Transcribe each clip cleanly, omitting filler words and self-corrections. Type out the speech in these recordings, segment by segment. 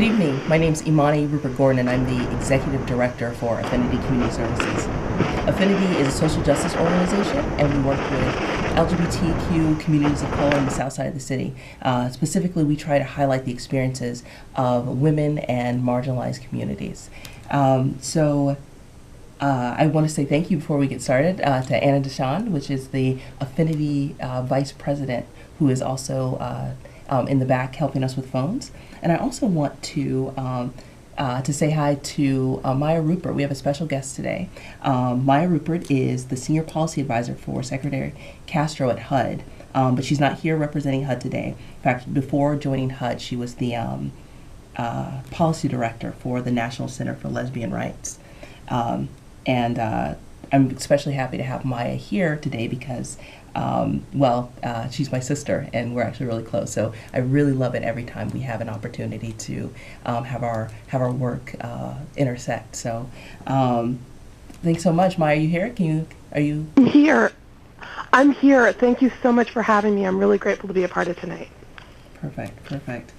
Good evening. My name is Imani Rupert Gordon, and I'm the Executive Director for Affinity Community Services. Affinity is a social justice organization, and we work with LGBTQ communities of color in the south side of the city. Specifically, we try to highlight the experiences of women and marginalized communities. I want to say thank you before we get started to Anna Deshawn, which is the Affinity Vice President, who is also in the back helping us with phones. And I also want to say hi to Maya Rupert. We have a special guest today. Maya Rupert is the Senior Policy Advisor for Secretary Castro at HUD, but she's not here representing HUD today. In fact, before joining HUD, she was the Policy Director for the National Center for Lesbian Rights. And I'm especially happy to have Maya here today because she's my sister, and we're actually really close. So I really love it every time we have an opportunity to have our work intersect. So thanks so much, Maya. Are you here? Are you? I'm here. I'm here. Thank you so much for having me. I'm really grateful to be a part of tonight. Perfect.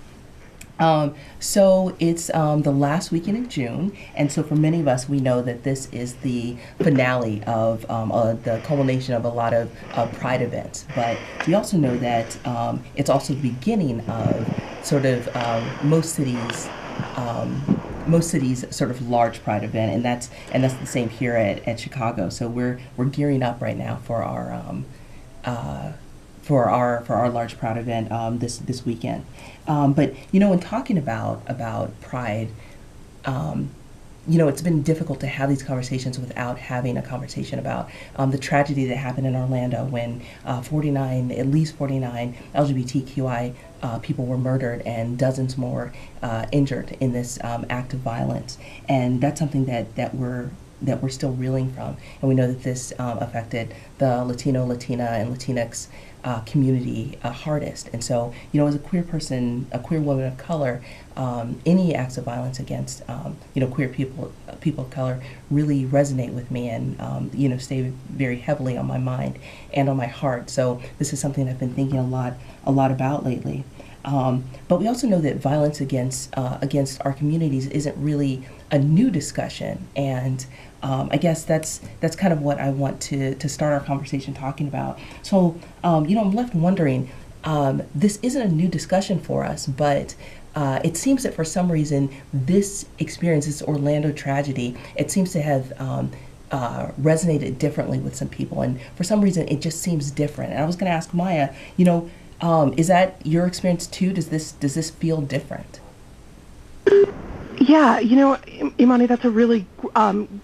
So it's the last weekend of June, and so for many of us, we know that this is the finale of the culmination of a lot of Pride events. But we also know that it's also the beginning of sort of most cities' sort of large Pride event, and that's the same here at Chicago. So we're gearing up right now for our large Pride event this weekend. But in talking about Pride, it's been difficult to have these conversations without having a conversation about the tragedy that happened in Orlando when at least 49 LGBTQI people were murdered and dozens more injured in this act of violence. And that's something that we're still reeling from. And we know that this affected the Latino, Latina, and Latinx community hardest. And so, as a queer person, a queer woman of color, any acts of violence against, queer people of color really resonate with me and, stay very heavily on my mind and on my heart. So this is something I've been thinking a lot about lately. But we also know that violence against our communities isn't really a new discussion, and I guess that's kind of what I want to start our conversation talking about. So, I'm left wondering, this isn't a new discussion for us, but it seems that for some reason this experience, this Orlando tragedy, it seems to have resonated differently with some people, and for some reason it just seems different. And I was going to ask Maya, is that your experience too? Does this feel different? Yeah, Imani, that's a really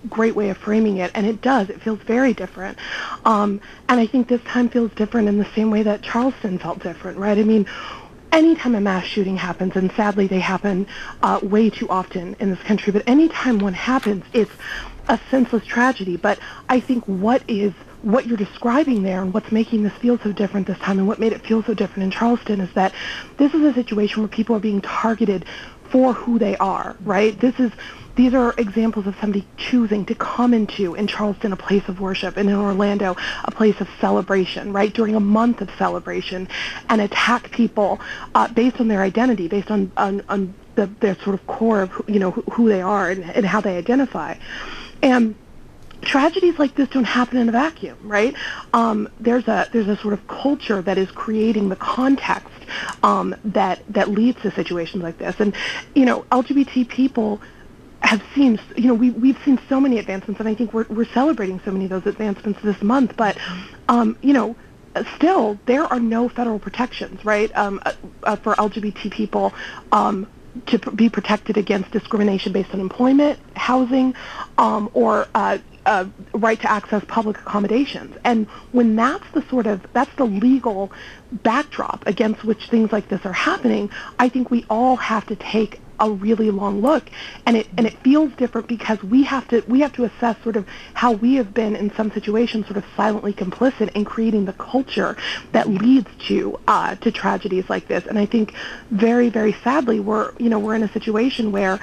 great way of framing it, and it does. It feels very different. And I think this time feels different in the same way that Charleston felt different, right? I mean, anytime a mass shooting happens, and sadly they happen way too often in this country, but anytime one happens, it's a senseless tragedy. But I think what you're describing there and what's making this feel so different this time and what made it feel so different in Charleston is that this is a situation where people are being targeted for who they are, right? These are examples of somebody choosing to come into, in Charleston, a place of worship, and in Orlando, a place of celebration, right, during a month of celebration, and attack people based on their identity, based on their sort of core of who they are and how they identify. And tragedies like this don't happen in a vacuum, right? There's a sort of culture that is creating the context that leads to situations like this. And LGBT people have seen, we've seen so many advancements, and I think we're celebrating so many of those advancements this month. But still, there are no federal protections, right, for LGBT people. To be protected against discrimination based on employment, housing, or right to access public accommodations. And when that's the legal backdrop against which things like this are happening, I think we all have to take a really long look, and it feels different because we have to assess sort of how we have been in some situations sort of silently complicit in creating the culture that leads to tragedies like this. And I think very, very sadly we're in a situation where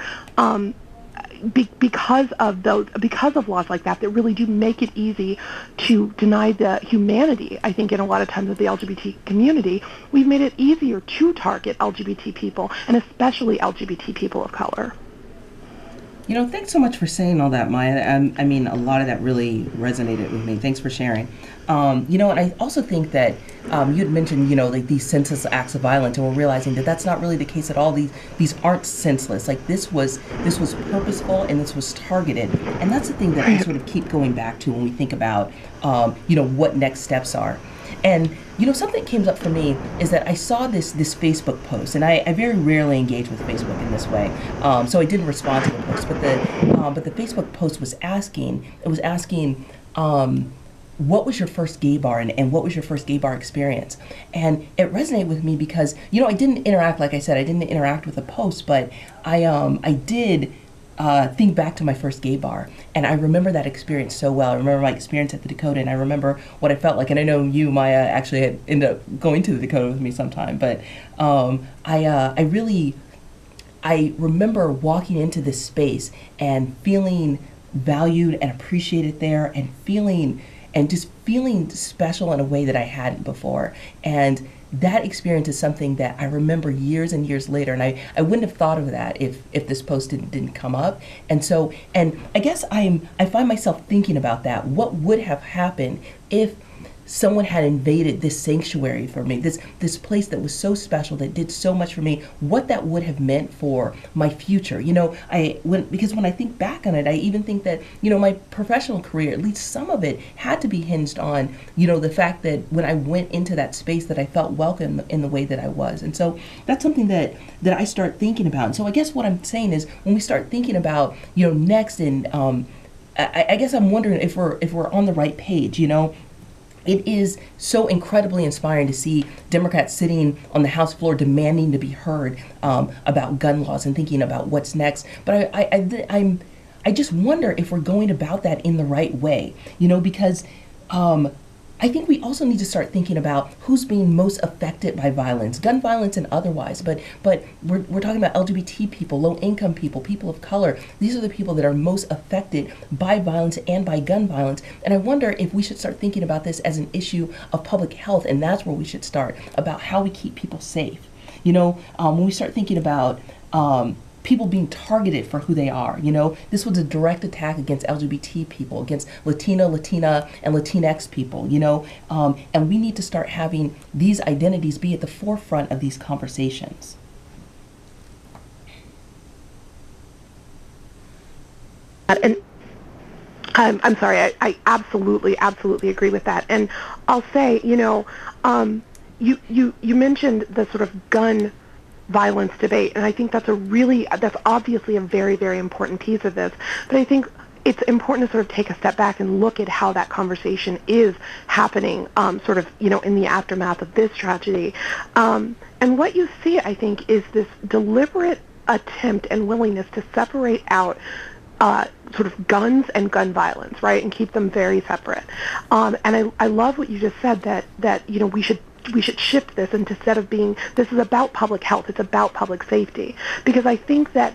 because of laws like that really do make it easy to deny the humanity, I think in a lot of times of the LGBT community, we've made it easier to target LGBT people, and especially LGBT people of color. Thanks so much for saying all that, Maya. I mean, a lot of that really resonated with me. Thanks for sharing. And I also think that you had mentioned, like these senseless acts of violence, and we're realizing that that's not really the case at all. These aren't senseless. Like this was purposeful and this was targeted, and that's the thing that I sort of keep going back to when we think about, what next steps are. And something came up for me is that I saw this Facebook post, and I very rarely engage with Facebook in this way, so I didn't respond to the post. But the Facebook post was asking, what was your first gay bar, and what was your first gay bar experience? And it resonated with me because I didn't interact, like I said, I didn't interact with the post, but I did. Think back to my first gay bar, and I remember that experience so well. I remember my experience at the Dakota, and I remember what I felt like. And I know you, Maya, actually had ended up going to the Dakota with me sometime. But I remember walking into this space and feeling valued and appreciated there, and just feeling special in a way that I hadn't before. And that experience is something that I remember years and years later, and I wouldn't have thought of that if this post didn't come up. And I guess I find myself thinking about that. What would have happened if someone had invaded this sanctuary for me, this place that was so special, that did so much for me, what that would have meant for my future. Because when I think back on it, I even think that, my professional career, at least some of it, had to be hinged on, the fact that when I went into that space that I felt welcome in the way that I was. And so that's something that I start thinking about. And so I guess what I'm saying is, when we start thinking about, next, and I guess I'm wondering if we're on the right page. It is so incredibly inspiring to see Democrats sitting on the House floor demanding to be heard about gun laws and thinking about what's next. But I just wonder if we're going about that in the right way, because I think we also need to start thinking about who's being most affected by violence, gun violence and otherwise. But we're talking about LGBT people, low-income people, people of color. These are the people that are most affected by violence and by gun violence. And I wonder if we should start thinking about this as an issue of public health, and that's where we should start, about how we keep people safe. When we start thinking about people being targeted for who they are. This was a direct attack against LGBT people, against Latina, and Latinx people, and we need to start having these identities be at the forefront of these conversations. And I'm sorry, I absolutely agree with that. And I'll say, you mentioned the sort of gun violence debate, and I think that's obviously a very, very important piece of this. But I think it's important to sort of take a step back and look at how that conversation is happening, in the aftermath of this tragedy. And what you see, I think, is this deliberate attempt and willingness to separate out sort of guns and gun violence, right, and keep them very separate. And I love what you just said, that we should shift this into, instead of being, this is about public health, it's about public safety. Because I think that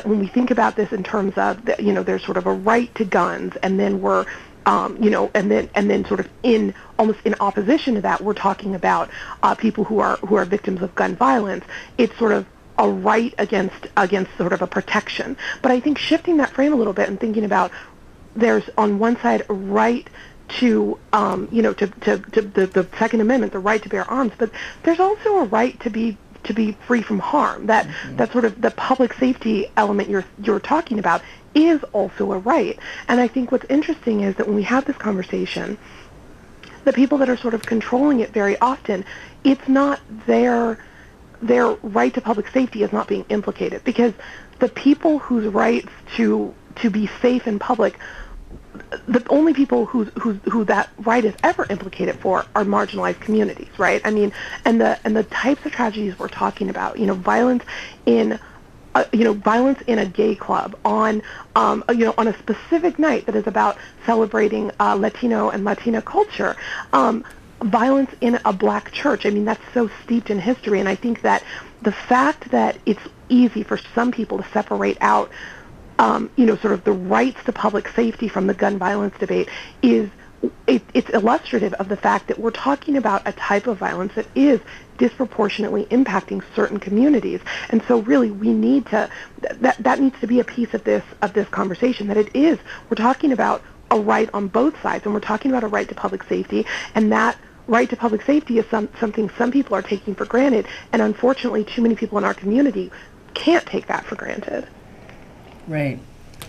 when we think about this in terms of, there's sort of a right to guns, and then we're, and then sort of almost in opposition to that, we're talking about people who are victims of gun violence. It's sort of a right against sort of a protection. But I think shifting that frame a little bit and thinking about, there's on one side a right to the Second Amendment, the right to bear arms, but there's also a right to be free from harm. That sort of the public safety element you're talking about is also a right. And I think what's interesting is that when we have this conversation, the people that are sort of controlling it very often, it's not their right to public safety is not being implicated, because the people whose rights to be safe in public, the only people who that right is ever implicated for are marginalized communities, right? I mean, and the types of tragedies we're talking about, violence in a gay club on a specific night that is about celebrating Latino and Latina culture, violence in a black church. I mean, that's so steeped in history, and I think that the fact that it's easy for some people to separate out sort of the rights to public safety from the gun violence debate it's illustrative of the fact that we're talking about a type of violence that is disproportionately impacting certain communities. And so really we need to, that needs to be a piece of this conversation, that we're talking about a right on both sides, and we're talking about a right to public safety, and that right to public safety is something some people are taking for granted, and unfortunately too many people in our community can't take that for granted. Right.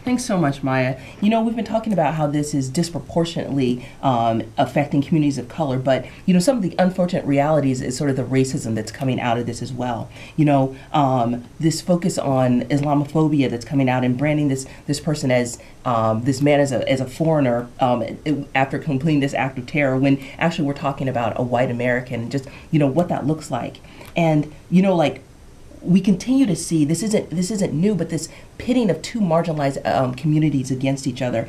Thanks so much, Maya. We've been talking about how this is disproportionately affecting communities of color, but, some of the unfortunate realities is sort of the racism that's coming out of this as well. This focus on Islamophobia that's coming out and branding this person as, this man as a foreigner after completing this act of terror, when actually we're talking about a white American, just, what that looks like. And, we continue to see, this isn't new, but this pitting of two marginalized communities against each other,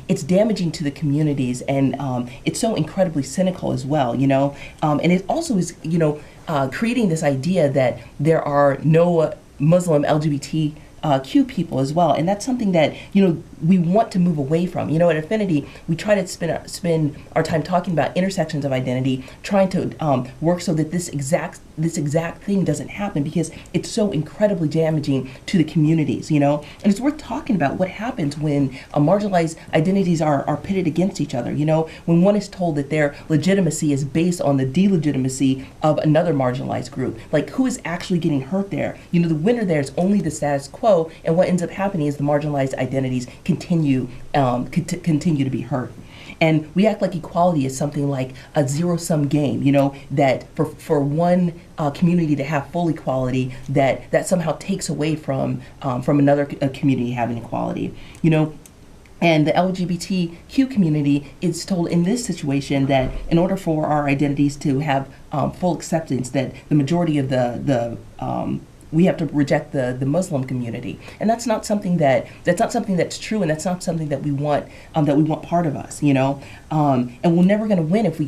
it's damaging to the communities, and it's so incredibly cynical as well, and it also is, creating this idea that there are no Muslim LGBTQ people as well, and that's something that we want to move away from. At Affinity, we try to spend our time talking about intersections of identity, trying to work so that this exact thing doesn't happen, because it's so incredibly damaging to the communities. And it's worth talking about what happens when marginalized identities are pitted against each other. When one is told that their legitimacy is based on the delegitimacy of another marginalized group, like who is actually getting hurt there? The winner there is only the status quo, and what ends up happening is the marginalized identities continue to be hurt. And we act like equality is something like a zero-sum game, that for one community to have full equality, that somehow takes away from another community having equality, And the LGBTQ community is told in this situation that in order for our identities to have full acceptance, that the majority of we have to reject the Muslim community, and that's not something that's true, and that's not something that we want part of us, and we're never going to win if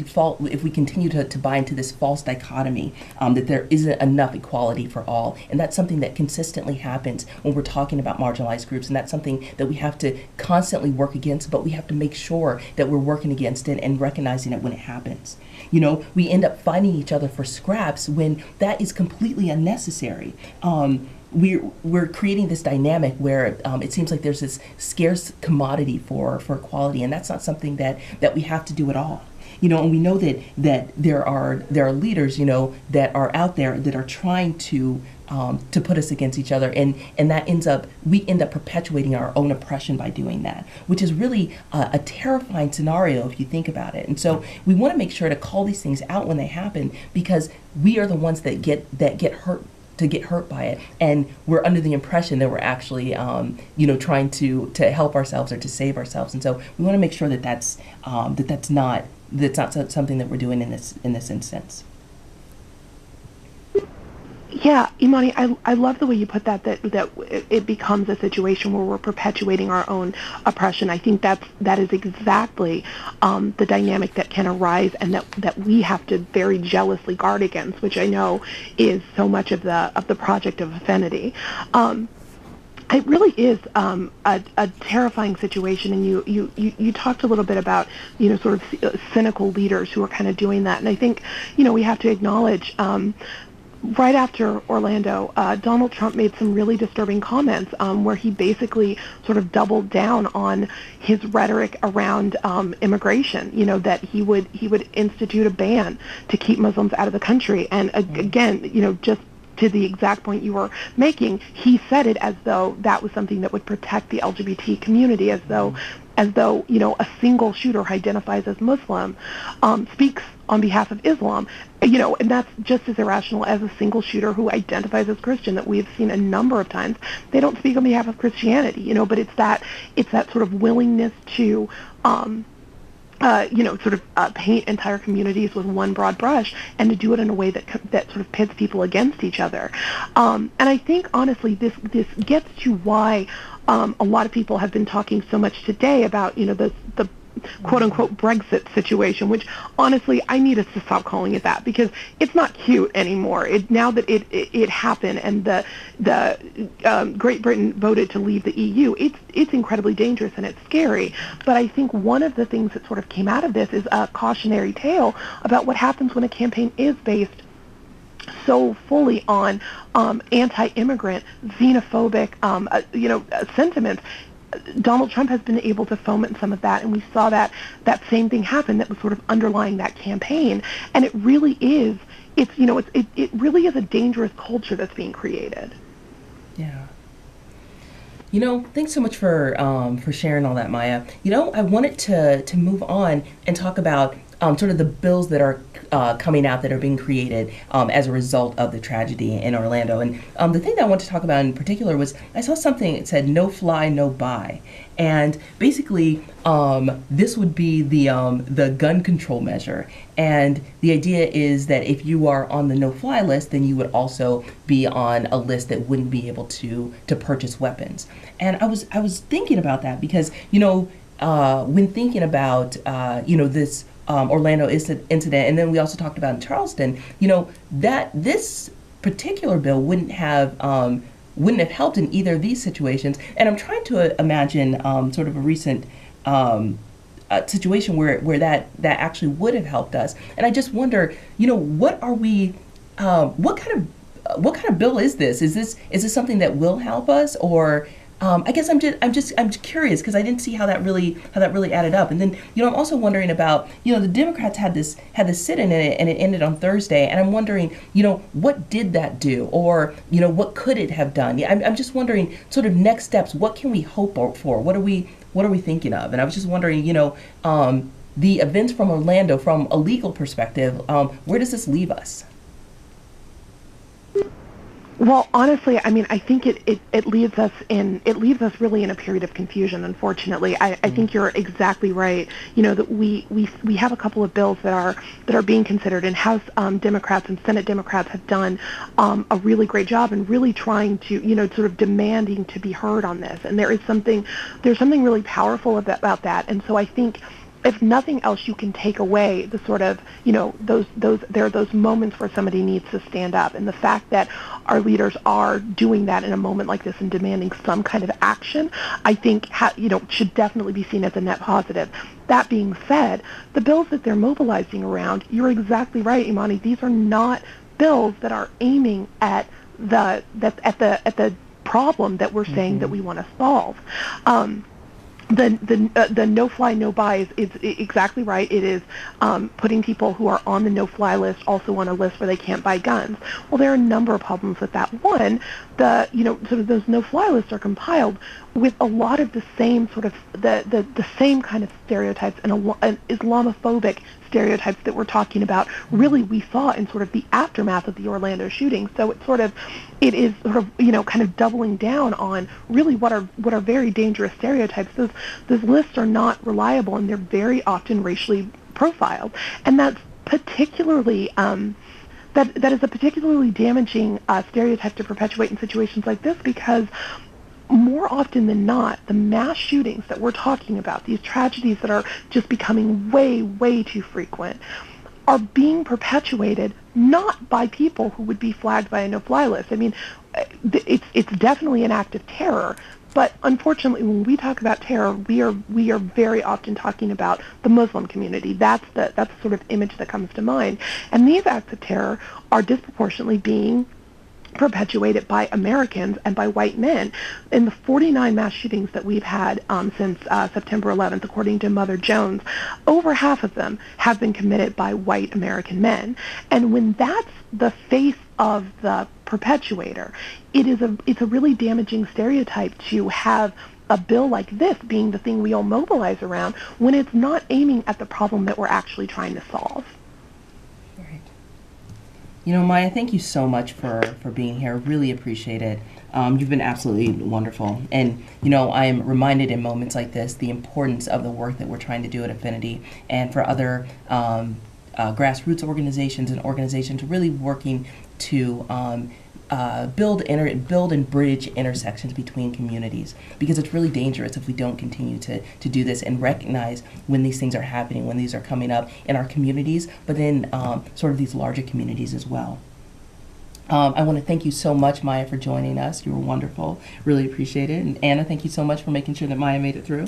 we continue to buy into this false dichotomy that there isn't enough equality for all, and that's something that consistently happens when we're talking about marginalized groups, and that's something that we have to constantly work against, but we have to make sure that we're working against it and recognizing it when it happens. We end up fighting each other for scraps when that is completely unnecessary. We're creating this dynamic where it seems like there's this scarce commodity for equality, and that's not something that we have to do at all. And we know that there are leaders, that are out there that are trying to put us against each other, and we end up perpetuating our own oppression by doing that, which is really a terrifying scenario if you think about it. And so we want to make sure to call these things out when they happen, because we are the ones that get hurt by it, and we're under the impression that we're actually trying to help ourselves or to save ourselves. And so we want to make sure that that's not something that we're doing in this instance. Yeah, Imani, I love the way you put that it becomes a situation where we're perpetuating our own oppression. I think that is exactly the dynamic that can arise, and that we have to very jealously guard against, which I know is so much of the project of Affinity. It really is a terrifying situation, and you talked a little bit about sort of cynical leaders who are kind of doing that, and I think we have to acknowledge. Right after Orlando, Donald Trump made some really disturbing comments where he basically sort of doubled down on his rhetoric around immigration. That he would institute a ban to keep Muslims out of the country, and again, just to the exact point you were making, he said it as though that was something that would protect the LGBT community, as though a single shooter who identifies as Muslim speaks on behalf of Islam, and that's just as irrational as a single shooter who identifies as Christian that we have seen a number of times. They don't speak on behalf of Christianity, but it's that sort of willingness to paint entire communities with one broad brush, and to do it in a way that sort of pits people against each other. And I think, honestly, this gets to why a lot of people have been talking so much today about, the quote-unquote Brexit situation, which honestly I need us to stop calling it that, because it's not cute anymore. Now that it happened and the Great Britain voted to leave the EU, it's incredibly dangerous and it's scary. But I think one of the things that sort of came out of this is a cautionary tale about what happens when a campaign is based so fully on anti-immigrant, xenophobic, sentiments. Donald Trump has been able to foment some of that, and we saw that same thing happen that was sort of underlying that campaign. And it really is, it really is a dangerous culture that's being created. Yeah. Thanks so much for sharing all that, Maya. I wanted to move on and talk about sort of the bills that are coming out that are being created as a result of the tragedy in Orlando. And the thing that I want to talk about in particular was I saw something that said no fly, no buy. And basically, this would be the gun control measure. And the idea is that if you are on the no-fly list, then you would also be on a list that wouldn't be able to purchase weapons. And I was thinking about that because, when thinking about, this Orlando incident, and then we also talked about in Charleston, that this particular bill wouldn't have helped in either of these situations. And I'm trying to imagine sort of a recent situation where that actually would have helped us. And I just wonder, what kind of bill is this? Is this something that will help us, or I guess I'm curious because I didn't see how that really added up. And then I'm also wondering about the Democrats had this sit-in and it ended on Thursday, and I'm wondering what did that do, or what could it have done? I'm just wondering sort of next steps. What can we hope for? What are we thinking of? And I was just wondering the events from Orlando from a legal perspective, where does this leave us? Well, honestly, I mean, I think it leaves us really in a period of confusion, unfortunately. I think you're exactly right. That we have a couple of bills that are being considered, and House Democrats and Senate Democrats have done a really great job in really trying to, sort of demanding to be heard on this. And there's something really powerful about that. And so I think, if nothing else, you can take away the sort of, there are those moments where somebody needs to stand up. And the fact that our leaders are doing that in a moment like this and demanding some kind of action, I think, should definitely be seen as a net positive. That being said, the bills that they're mobilizing around, you're exactly right, Imani. These are not bills that are aiming at the problem that we're saying that we want to solve. The no-fly, no-buy is exactly right. It is putting people who are on the no-fly list also on a list where they can't buy guns. Well, there are a number of problems with that. One, sort of those no-fly lists are compiled with a lot of the same sort of the same kind of stereotypes and Islamophobic stereotypes that we're talking about. Really, we saw in sort of the aftermath of the Orlando shooting. So it is sort of kind of doubling down on really what are very dangerous stereotypes. Those lists are not reliable, and they're very often racially profiled, and that's particularly that is a particularly damaging stereotype to perpetuate in situations like this, because more often than not, the mass shootings that we're talking about, these tragedies that are just becoming way, way too frequent, are being perpetuated not by people who would be flagged by a no-fly list. I mean, it's definitely an act of terror, but unfortunately, when we talk about terror, we are very often talking about the Muslim community. That's the sort of image that comes to mind, and these acts of terror are disproportionately being perpetuated by Americans and by white men. In the 49 mass shootings that we've had since September 11th, according to Mother Jones, over half of them have been committed by white American men. And when that's the face of the perpetuator, it's a really damaging stereotype to have a bill like this being the thing we all mobilize around when it's not aiming at the problem that we're actually trying to solve. Maya, thank you so much for being here. Really appreciate it. You've been absolutely wonderful. And, I am reminded in moments like this the importance of the work that we're trying to do at Affinity, and for other grassroots organizations and organizations really working to build and bridge intersections between communities, because it's really dangerous if we don't continue to do this and recognize when these things are happening, when these are coming up in our communities, but in sort of these larger communities as well. I want to thank you so much, Maya, for joining us. You were wonderful. Really appreciate it. And Anna, thank you so much for making sure that Maya made it through.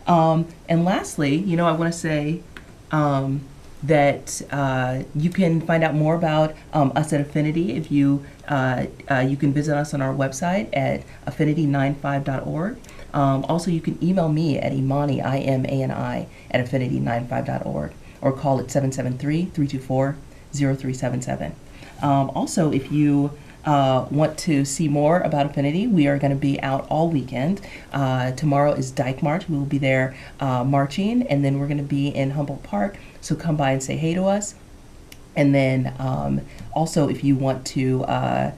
And lastly, I want to say that you can find out more about us at Affinity if you can visit us on our website at affinity95.org. Also, you can email me at Imani, IMANI, at affinity95.org, or call at 773-324-0377. Also, if you want to see more about Affinity, we are going to be out all weekend. Tomorrow is Dyke March. We will be there marching, and then we're going to be in Humboldt Park, so come by and say hey to us. And then also, if you want to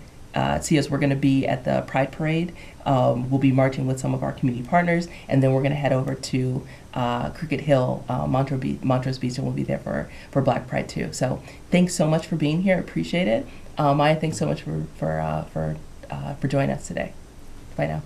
see us, we're going to be at the Pride Parade. We'll be marching with some of our community partners, and then we're going to head over to Cricket Hill, Montrose Beach, and we'll be there for Black Pride too. So thanks so much for being here. Appreciate it. Maya, thanks so much for joining us today. Bye now.